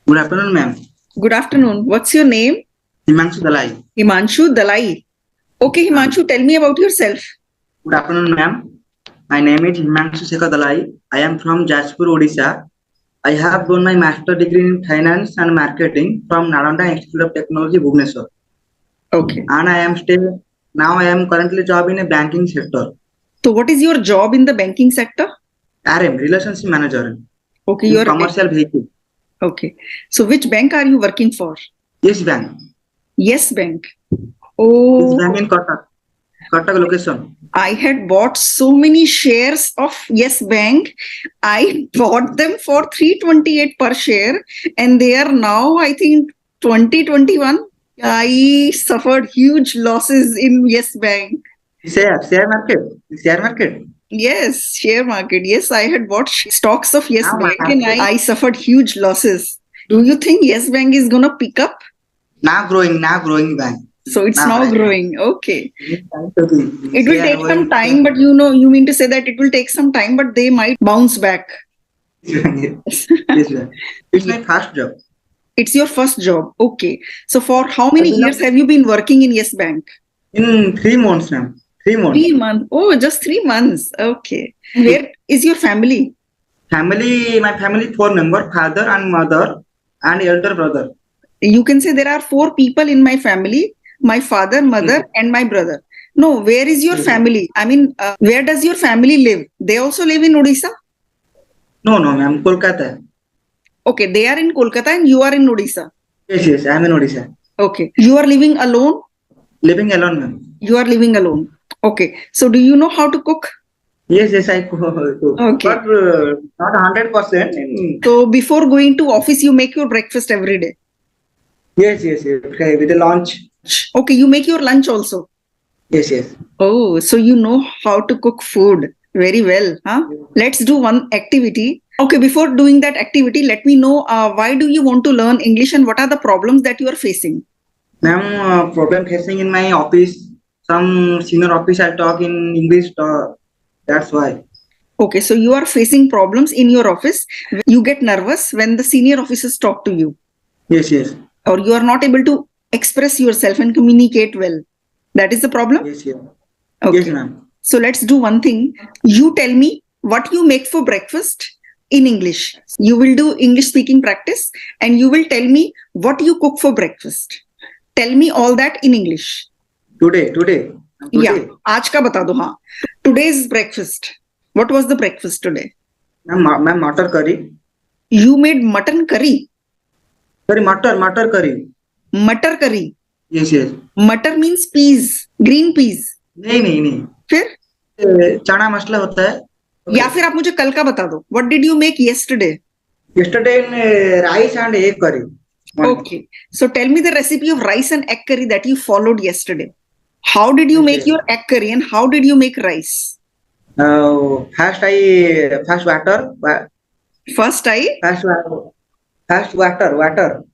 Good afternoon, ma'am. Good afternoon. What's your name? Himanshu Dalai. Himanshu Dalai. Okay, Himanshu, tell me about yourself. Good afternoon, ma'am. My name is Himanshu Dalai. I am from Jajpur, Odisha. I have done my master degree in finance and marketing from Nalanda Institute of Technology, Bhubaneswar. Okay. And I am currently job in a banking sector. So what is your job in the banking sector? RM, Relationship Manager. Okay, In you're commercial vehicle. Okay. So which bank are you working for? Yes, bank. Yes Bank. Yes, Oh, bank in Cuttack. Cuttack location. I had bought so many shares of Yes Bank. I bought them for 328 per share and they are now, I think, 2021. I suffered huge losses in Yes Bank. Share market. Yes, share market. Yes, I had bought stocks of Yes Now Bank market. and I suffered huge losses. Do you think Yes Bank is going to pick up? Now growing bank. So it's now Right. growing. Okay. It It will take some time, but you mean to say that it will take some time, but they might bounce back. Yes, ma'am. It's my first job. It's your first job. Okay. So for how many years have you been working in Yes Bank? In 3 months, ma'am. 3 months. 3 months. Oh, just 3 months. Okay. Where is your family? My family 4 members, father and mother and elder brother. You can say there are 4 people in my family, my father, mother, and my brother. No, where is your Yes. family? I mean, where does your family live? They also live in Odisha? No, ma'am. Kolkata. Okay, they are in Kolkata and you are in Odisha. Yes, I am in Odisha. Okay. You are living alone? Living alone, ma'am. You are living alone. Okay. So do you know how to cook? Yes, I cook. Okay. But not 100%. So before going to office, you make your breakfast every day. Yes. Okay, with the lunch. Okay, you make your lunch also. Yes. Oh, so you know how to cook food very well, huh? Let's do one activity. Okay, before doing that activity, let me know why do you want to learn English and what are the problems that you are facing? Ma'am, problem facing in my office. Some senior officer talk in English. That's why. Okay, so you are facing problems in your office. You get nervous when the senior officers talk to you, Yes. or you are not able to express yourself and communicate well. That is the problem? Yes. Okay. Yes, ma'am. So let's do one thing. You tell me what you make for breakfast in English. You will do English speaking practice and you will tell me what you cook for breakfast. Tell me all that in English. Today. Yeah, आज का बता दो हाँ. Today's breakfast. What was the breakfast today? Ma'am, मटर curry. You made mutton curry. Sorry, मटर curry. Matar curry. Yes. Matar means peas, green peas. नहीं. फिर चना मसला होता है. या फिर आप मुझे कल का बता दो. What did you make yesterday? Yesterday in rice and egg curry. Okay. So tell me the recipe of rice and egg curry that you followed yesterday. How did you make your egg curry and how did you make rice? First water. First First water.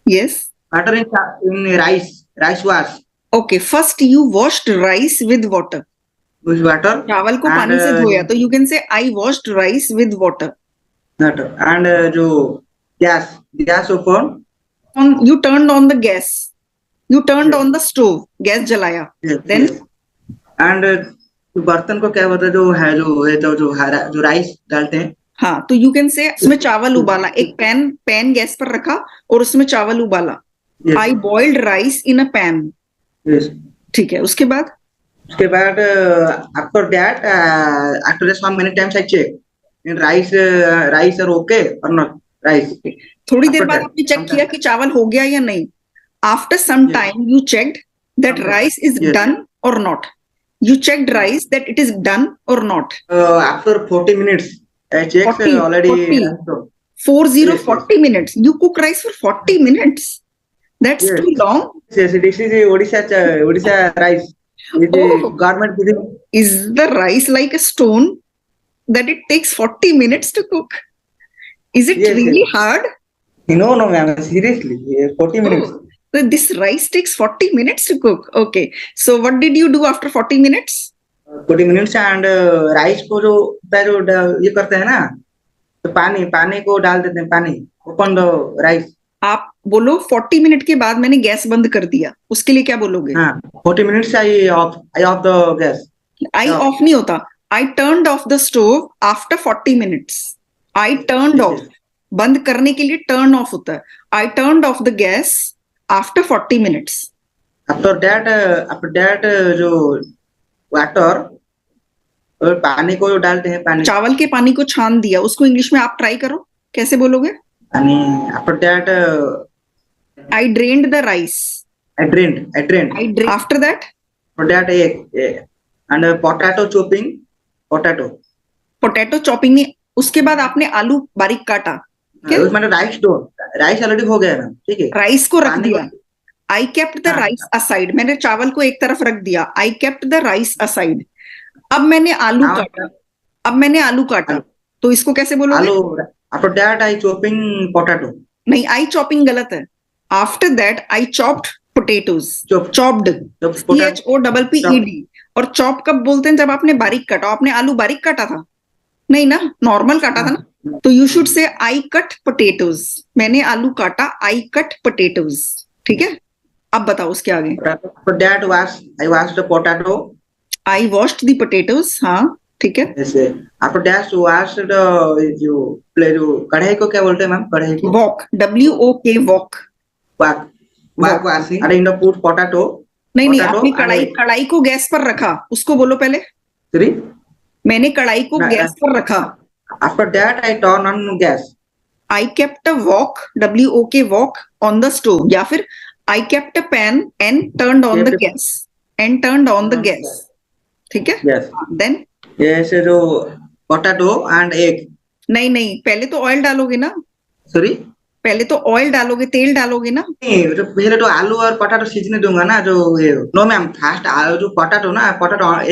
Yes. Water in rice. Rice wash. Okay. First you washed rice with water. With water. चावल को पानी से धोया. तो you can say I washed rice with water. And जो gas open. You turned on the gas. You turned on the stove. Gas जलाया. Then. And बर्तन को क्या बोलते हैं जो राइस डालते हैं. हाँ, तो you can say उसमें चावल उबाला. एक पैन गैस पर रखा और उसमें चावल उबाला. I boiled rice in a pan. Yes. ठीक है. उसके बाद after that after this one many times I check in rice are okay or not rice. थोड़ी देर बाद आपने चेक किया कि चावल हो गया या नहीं. After some time you checked that rice is done or not. You checked rice that it is done or not. After 40 minutes I checked already. 40 minutes. You cook rice for 40 minutes. That's too long. Yes, this is Odisha rice. Government is the rice like a stone that it takes 40 minutes to cook? Is it really hard? No, ma'am. Seriously, 40 minutes. So this rice takes 40 minutes to cook. Okay. So what did you do after 40 minutes? 40 minutes and rice को जो ये करते हैं ना तो पानी पानी को डाल देते हैं, पानी ओपन द राइस। आप बोलो 40 मिनट के बाद मैंने गैस बंद कर दिया, उसके लिए क्या बोलोगे? हाँ 40 minutes I off the gas. I off नहीं होता, I turned off the stove after 40 minutes. I turned off, बंद करने के लिए टर्न ऑफ होता है। I turned off the gas after 40 minutes. After that जो वाटर और पानी को जो डालते हैं, पानी चावल के पानी को छान दिया, उसको इंग्लिश में आप ट्राई करो, कैसे बोलोगे? पानी after that I drained the rice. I drained. After that For that egg and potato chopping, potato. Potato chopping में, उसके बाद आपने आलू बारीक काटा। मैंने राइस ऑलरेडी हो गया ना, ठीक है। राइस को रख पानी दिया। I kept the rice aside, मैंने चावल को एक तरफ रख दिया। I kept the rice aside. अब मैंने आलू काटा, तो इसको कैसे बोलोगे? आलू after that I chopping potato. नहीं, आई चॉपिंग गलत है। After that I chopped potatoes. Chopped, CHOPPED। और चॉप कब बोलते हैं? जब आपने बारीक काटा। आपने आलू बारीक काटा था? नहीं ना, नॉर्मल काटा था ना। तो you should say I cut potatoes. मैंने आलू काटा, आई कट पोटेटोज। ठीक है, अब बताओ उसके आगे। After that I washed the potato. I washed the potatoes. हाँ ठीक है। After that washed जो कढ़ाई को क्या बोलते हैं मैम? कढ़ाई को walk, WOK, walk. washing and put potato. नहीं, आपने कढ़ाई को गैस पर रखा, उसको बोलो पहले। Sorry? मैंने कढ़ाई को गैस पर रखा। After that I turn on gas. I kept a wok, WOK, wok on the stove। या फिर I kept a pan and turned on the gas। ठीक है। Yes. Then Yes, जो potato and egg. नहीं, पहले तो ऑयल डालोगे ना। Sorry? पहले तो ऑयल डालोगे, तेल डालोगे ना। नहीं, जो पहले तो आलू और पोटैटो सीजने दूंगा ना। जो नो मैम, फास्ट जो पोटैटो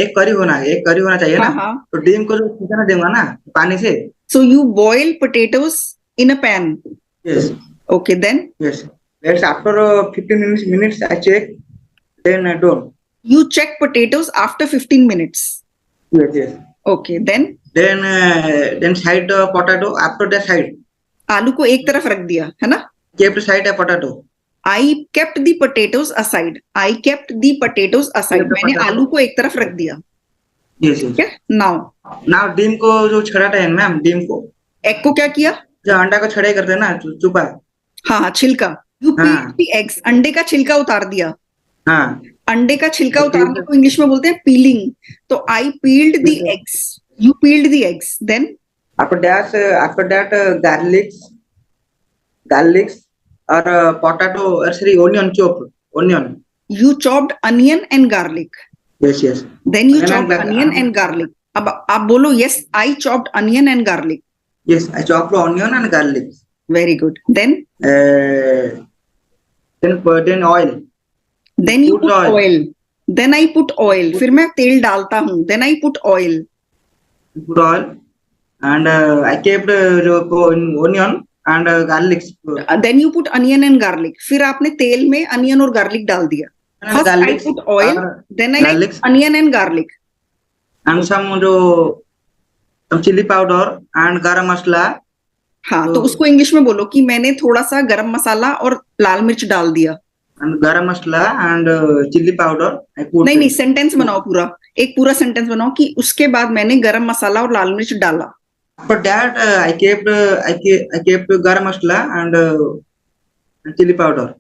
एक करी होना चाहिए ना। हाँ। तो डीम को जो सीजने दूंगा ना पानी से। So you boil potatoes in a pan। Yes. Okay, then Yes. Let's after 15 minutes I check, then I don't. you check potatoes after 15 minutes। Yes. Okay, then side the potato after the side. आलू को एक तरफ रख दिया, है ना। Kept side a potato. I kept the potatoes aside। I kept the potatoes aside। मैंने आलू को एक तरफ रख दिया। Yes. ठीक है। Now डीम को जो छड़ाता है मैम, डीम को, एग को क्या किया? जो अंडा को छड़ाई करते हैं ना, चुपा। हाँ, छिलका। You peeled the eggs। अंडे का छिलका उतार दिया। हाँ, अंडे का छिलका उतारने को इंग्लिश में बोलते हैं पीलिंग। तो I peeled the eggs। You peeled the eggs। Then after that garlics or potato or sorry chopped onion. You chopped onion and garlic। Yes. Then you chopped onion and garlic। अब आप बोलो yes, I chopped onion and garlic। Yes, I chopped onion and garlic। Very good। Then oil। Then you put oil। Then I put oil। फिर मैं तेल डालता हूँ। Then I put oil। Put oil and I kept onion and garlic। Then you put onion and garlic। फिर आपने तेल में onion और गार्लिक डाल दिया। First I put oil, then I put onion and garlic and some जो chilli powder and गरम मसाला। हाँ, तो उसको इंग्लिश में बोलो कि मैंने थोड़ा सा गरम मसाला और लाल मिर्च डाल दिया। गरम मसाला एंड चिली पाउडर। नहीं, सेंटेंस बनाओ पूरा, एक पूरा सेंटेंस बनाओ कि उसके बाद मैंने गरम मसाला और लाल मिर्च डाला। For that I kept garam masala and chili powder.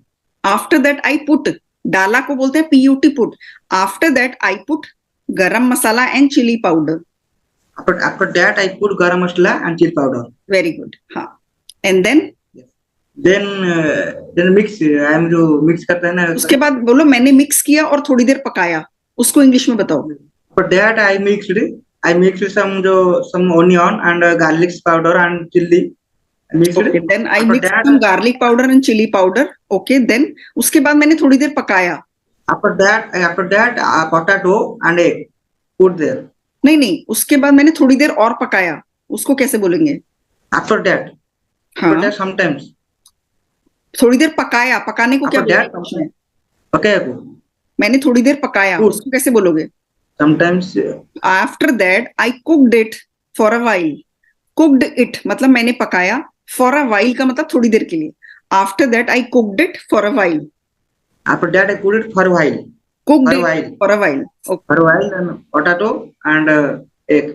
After that I put, डाला को बोलते हैं PUT, put। After that I put garam masala and chili powder। After that I put garam masala and chili powder। Very good। हाँ, and then mix। I am जो mix करते हैं ना। उसके बाद बोलो मैंने मिक्स किया और थोड़ी देर पकाया, उसको इंग्लिश में बताओ। For that I mixed some onion and garlic powder and chili। Okay, then I mixed some garlic powder and chili powder। Okay, then उसके बाद मैंने थोड़ी देर पकाया। After that potato and egg put there। नहीं, उसके बाद मैंने थोड़ी देर और पकाया, उसको कैसे बोलेंगे? After that। हाँ, After that sometimes। थोड़ी देर पकाया, पकाने को क्या बोलेंगे? पकाया को मैंने थोड़ी देर पकाया, उसको कैसे बोलोगे? Sometimes। After that I cooked it for a while। cooked it मतलब मैंने पकाया, for a while का मतलब थोड़ी देर के लिए. After that I cooked it for a while. After that, I cooked it for a while. Cooked For a it while. for a while. Okay. For a while, and potato and egg.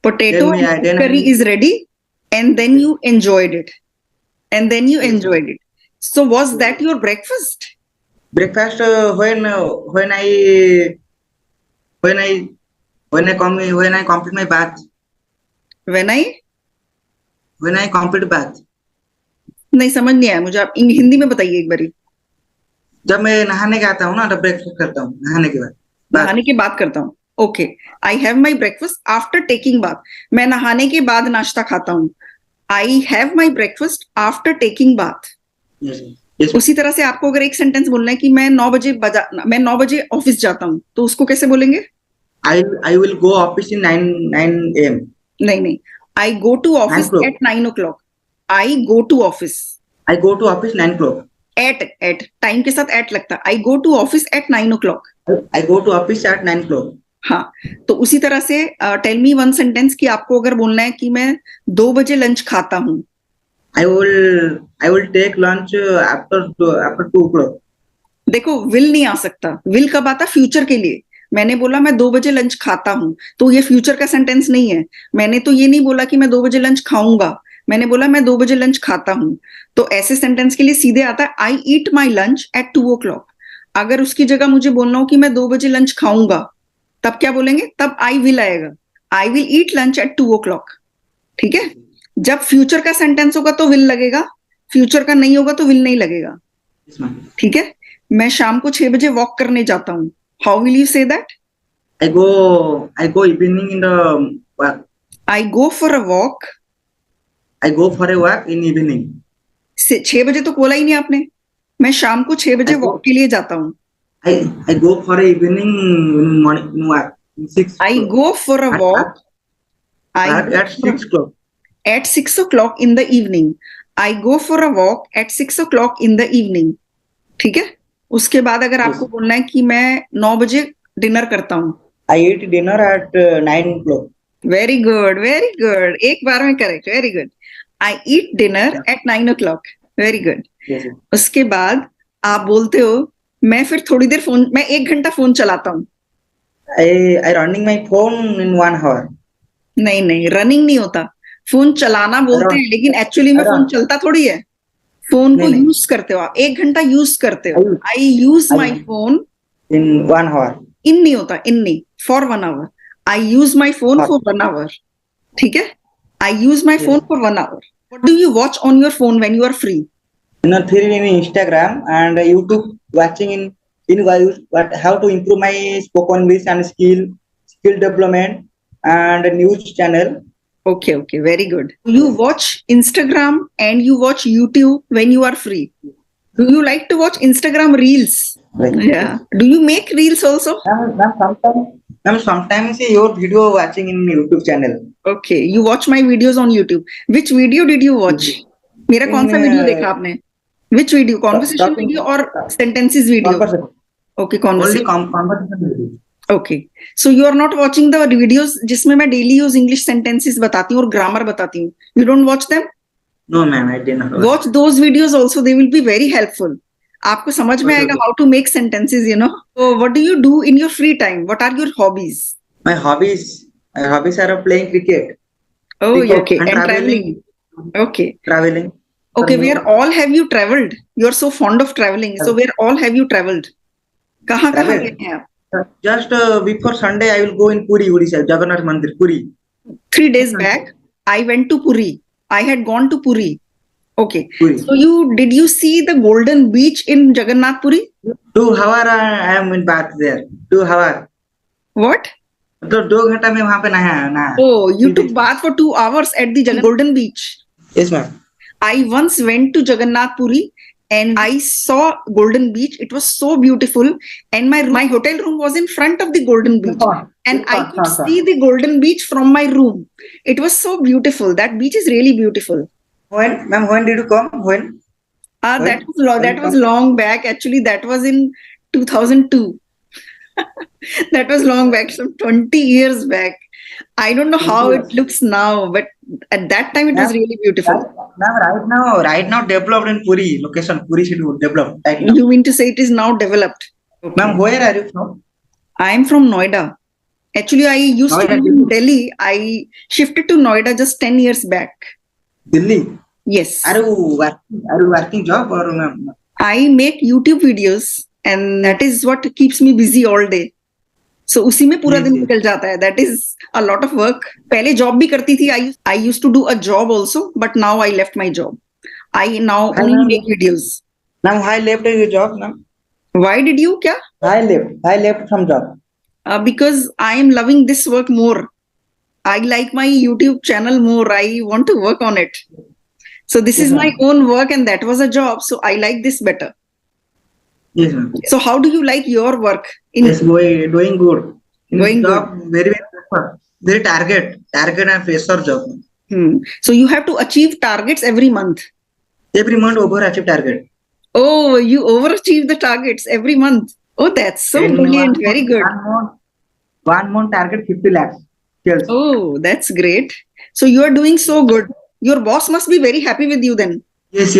Potato Then and curry is ready, and then you enjoyed it. And then you enjoyed it. So was that your breakfast? breakfast when I complete my bath. When I When I complete bath. नहीं समझ नहीं आया मुझे, आप हिंदी में बताइए एक बारी. जब मैं नहाने के आता हूँ ना, तब ब्रेकफास्ट करता हूँ नहाने के बाद. नहाने के बाद करता हूँ. Okay. I have my breakfast after taking bath. मैं नहाने के बाद नाश्ता खाता हूँ. I have my breakfast after taking bath. Yes. उसी तरह से आपको अगर एक सेंटेंस बोलना है कि मैं 9 बजे ऑफिस जाता हूँ, तो उसको कैसे बोलेंगे? I will go office in 9 a.m. नहीं, I go to office 9 o'clock. At 9 o'clock. I go to office. I go to office 9 o'clock. At time के साथ एट लगता है. I go to office at 9 o'clock. I go to office at 9 o'clock. हाँ, तो उसी तरह से tell me one sentence कि आपको अगर बोलना है कि मैं 2 बजे लंच खाता हूँ. I will take lunch after 2 o'clock. देखो, विल नहीं आ सकता. विल कब आता? फ्यूचर के लिए. मैंने बोला मैं 2 बजे लंच खाता हूँ, तो ये फ्यूचर का सेंटेंस नहीं है. मैंने तो ये नहीं बोला कि मैं 2 बजे लंच खाऊंगा. मैंने बोला मैं 2 बजे लंच खाता हूँ. तो ऐसे सेंटेंस के लिए सीधे आता है आई ईट माई लंच एट 2 o'clock. अगर उसकी जगह मुझे बोलना हो कि मैं 2 बजे लंच खाऊंगा, तब क्या बोलेंगे? तब आई विल आएगा. I will eat lunch at 2 o'clock. ठीक है. जब फ्यूचर का सेंटेंस होगा तो विल लगेगा, फ्यूचर का नहीं होगा तो विल नहीं लगेगा. Yes, ma'am. ठीक है. मैं शाम को 6 बजे वॉक करने जाता हूँ. How will you say that? I go evening in the walk. I go for a walk. I go for a walk in evening. 6 बजे तो बोला ही नहीं आपने. मैं शाम को 6 बजे I go- वॉक के लिए जाता हूँ. I go for a evening in morning walk. 6 I go for a walk. at 6 o'clock. At 6 o'clock in the evening. I go for a walk at 6 o'clock in the evening. ठीक है. उसके बाद अगर आपको बोलना है कि मैं 9 बजे डिनर करता हूँ. I eat dinner at 9 o'clock. Very good, very good. एक बार में करेक्ट. Very good. आई ईट dinner eight 9 o'clock. Very good. Yes, sir. उसके बाद आप बोलते हो मैं फिर थोड़ी देर फोन, मैं 1 घंटा फोन चलाता हूँ. I running my phone in 1 hour. नहीं, रनिंग नहीं होता. फोन चलाना बोलते हैं, लेकिन एक्चुअली में फोन Around. चलता थोड़ी है. फोन को नहीं. यूज करते हो आप. 1 घंटा यूज करते हो. I use my phone. In 1 hour. In नहीं होता, इन नहीं. For 1 hour. I use my phone for 1 hour. ठीक है. I use my phone for 1 hour. What do you watch on your phone when you are free? In Instagram and YouTube, watching in what how to improve my spoken English and skill development and news channel. Okay, very good. You watch Instagram and you watch YouTube when you are free. Do you like to watch Instagram reels? Right. Yeah. Do you make reels also? Ma'am, sometimes your video watching in YouTube channel. Okay, you watch my videos on YouTube. Which video did you watch? मेरा कौन सा video देखा आपने? Which video? Conversation talking- video or sentences video? Conversation. Okay, Only conversation. conversation video. Okay. So you are not watching the videos जिसमें मैं daily use English sentences बताती हूँ और grammar बताती हूँ. You don't watch them? No, ma'am, I did not watch. Watch those videos also. They will be very helpful. आपको समझ में आएगा how to make sentences, you know. So what do you do in your free time? What are your hobbies? My hobbies are playing cricket. Oh, Cricket okay. And traveling. Okay. Traveling. Okay, where all have you traveled? You are so fond of traveling. So where all have you traveled? कहाँ Traveled? गए हैं आप? Just before Sunday, I will go in Puri, Odisha, Jagannath Mandir, Puri. 3 days back, I went to Puri. I had gone to Puri. Okay. Puri. So did you see the golden beach in Jagannath Puri? 2 hours I am in bath there. 2 hours. What? तो 2 घंटा में वहाँ पे नहाया. Oh, you took bath for 2 hours at the golden beach. Yes, ma'am. I once went to Jagannath Puri and I saw Golden Beach. It was so beautiful, and my hotel room was in front of the Golden Beach, and I could see the Golden Beach from my room. It was so beautiful. That beach is really beautiful. When did you come? When? That was long back. Actually, that was in 2002. That was long back, some 20 years back. I don't know how it looks now, but at that time it was really beautiful. Right now developed in Puri location. Puri city developed right now. You mean to say it is now developed? Ma'am, where are you from? I am from Noida. Actually, I used to Noida, live in Delhi. I shifted to Noida just 10 years back. Delhi. Yes. Are you working job or ma'am? I make YouTube videos and that is what keeps me busy all day. So उसी में पूरा Yes, दिन yes. निकल जाता है. That is a lot of work. पहले job भी करती थी. I used to do a job also, but now I left my job. I now only make videos. Now I left your job now. Why did you? क्या? I left from job. Because I am loving this work more. I like my YouTube channel more. I want to work on it. So this is my own work and that was a job. So I like this better. Yes, ma'am. So how do you like your work? Yes, doing good. Going job, very good. Very target and pressure job. So you have to achieve targets every month. Every month overachieve target. Oh, you overachieve the targets every month. Oh, that's so brilliant. Very good. One month target 50 lakhs. Yes. Oh, that's great. So you are doing so good. Your boss must be very happy with you then. Yes.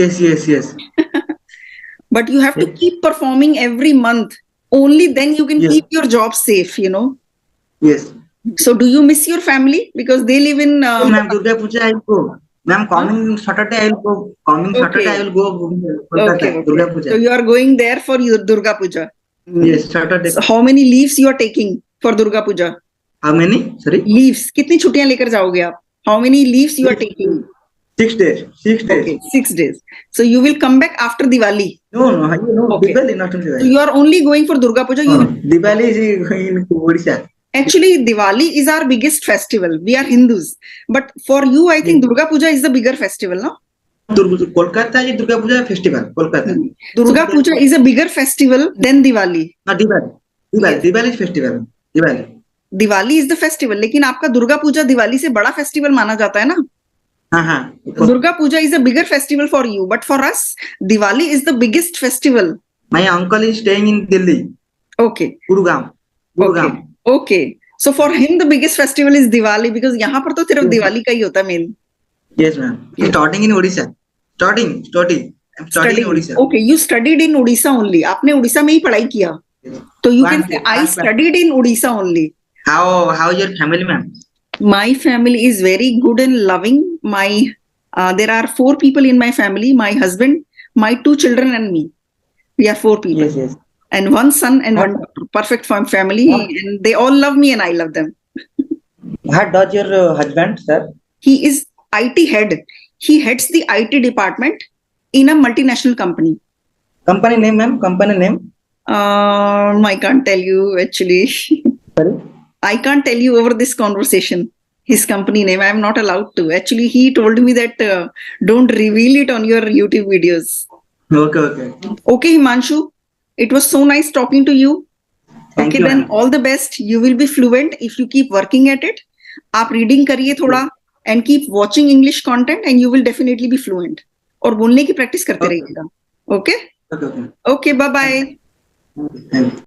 But you have to keep performing every month. Only then you can keep your job safe, you know. Yes. So do you miss your family? Because they live in... Ma'am, Durga Puja I will go. Ma'am, coming Saturday I will go. Saturday I will go. Okay. Durga Puja. So you are going there for your Durga Puja. Yes, Saturday. So how many leaves you are taking for Durga Puja? How many? Sorry? Leaves. कितनी छुट्टियां लेकर जाओगे आप? How many leaves you are taking? 6 days. 6 days. Okay, 6 days. So you will come back after Diwali. No. Okay. Diwali, not Diwali. So you are only going for Durga Puja. Diwali is in Odisha. Actually, Diwali is our biggest festival. We are Hindus. But for you, I think Durga Puja is the bigger festival, no? Kolkata is Durga Puja festival. Kolkata. Durga Puja is a bigger festival than Diwali. Diwali is festival. Diwali is the festival. लेकिन आपका दुर्गा पूजा दिवाली से बड़ा festival माना जाता है ना? Durga Puja is a bigger festival for you, but for us, Diwali is the biggest festival. My uncle is staying in Delhi. Okay. Gurugram. Okay. So for him, the biggest festival is Diwali because यहाँ पर तो सिर्फ दिवाली का ही होता है main. Yes, ma'am. Starting in Odisha. I'm studying in Odisha. Okay, you studied in Odisha only. आपने उड़ीसा में ही पढ़ाई किया. So you can say I studied in Odisha only. How is your family, ma'am? My family is very good and loving. There are 4 people in my family. My husband, my 2 children and me. We are 4 people. Yes. And 1 son and 1 daughter. Perfect family. And they all love me and I love them. What does your husband, sir? He is IT head. He heads the IT department in a multinational company. Company name, ma'am? Company name? I can't tell you actually. Sorry? I can't tell you over this conversation. His company name. I am not allowed to. Actually, he told me that don't reveal it on your YouTube videos. Okay, Himanshu. It was so nice talking to you. Thank you, then ma'am. all the best. You will be fluent if you keep working at it. आप reading करिए थोड़ा and keep watching English content and you will definitely be fluent. और बोलने की practice करते रहिएगा. Okay? Okay. Okay, bye-bye. Thank you.